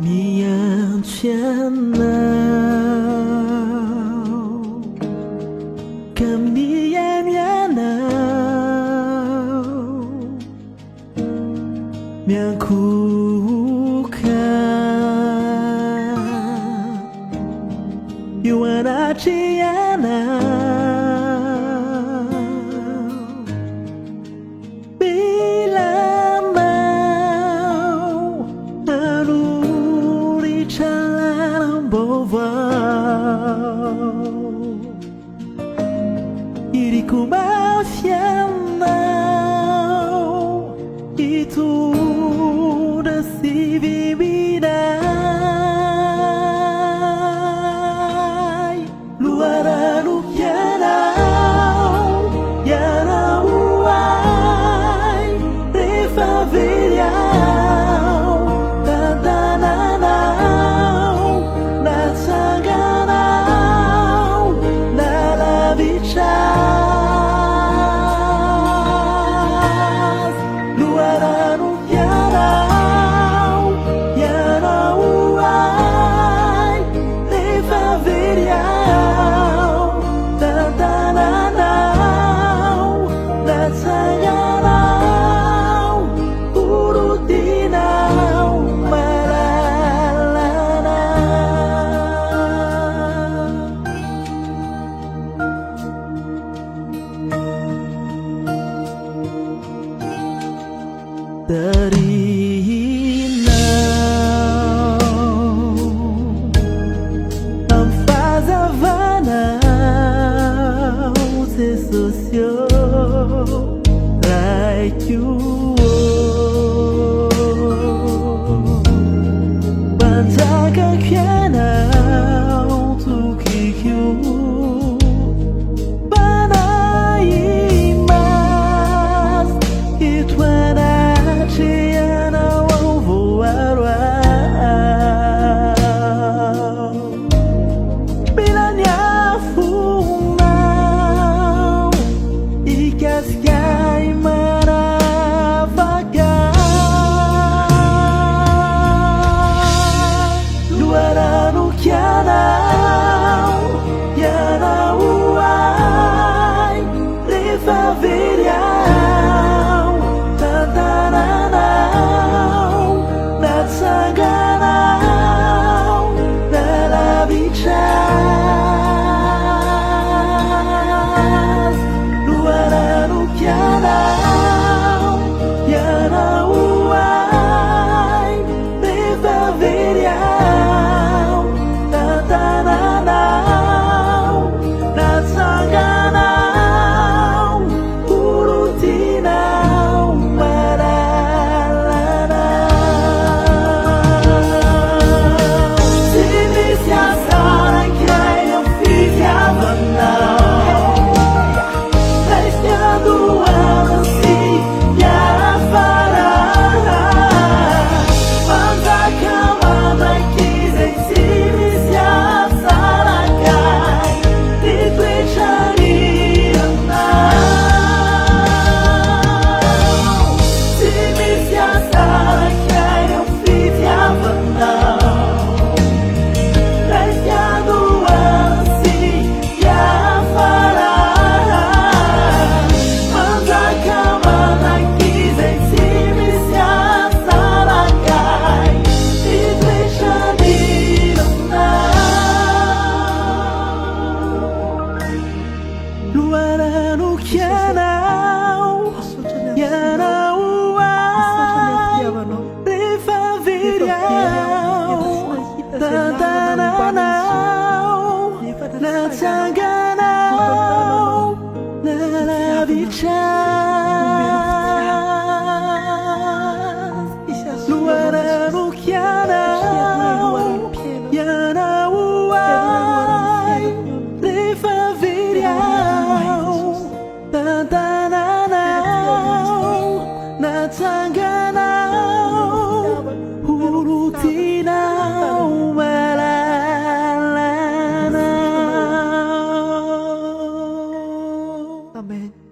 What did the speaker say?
你眼前now kami yang now miang ku kan you wanna chiana bila mau haruri jalan bawah diriku masih mau itu desi bibidai luar ya não ai reva veriau tantananau na sanganau na labichas luar ya não ai reva veriau tantananau na sanganau urutinau malalana dari now não faz Havana se socio like you bantakan kenal to kick you panaimas itu chiana wau voar bilanya funau ikas kai maravaga luar kianau ya não ai reva veriau tantananau na sanganau na labichas luar kianau ya não ai reva veriau tantananau na sanganau urutinau maralana Silência sana que eu fiz a vanau Restando assim e a parar Mas a camada quis em silência sana cai E tu echaria não Silência sana que eu fiz a vanau Restando assim e a parar Mas a camada quis em silência sana cai E tu echaria não luar kianau ya não ai reva veriau tantananau na sanganau na labichas luar kianau ya não ai reva veriau tantananau na sanganau urutinau malalana. Amen.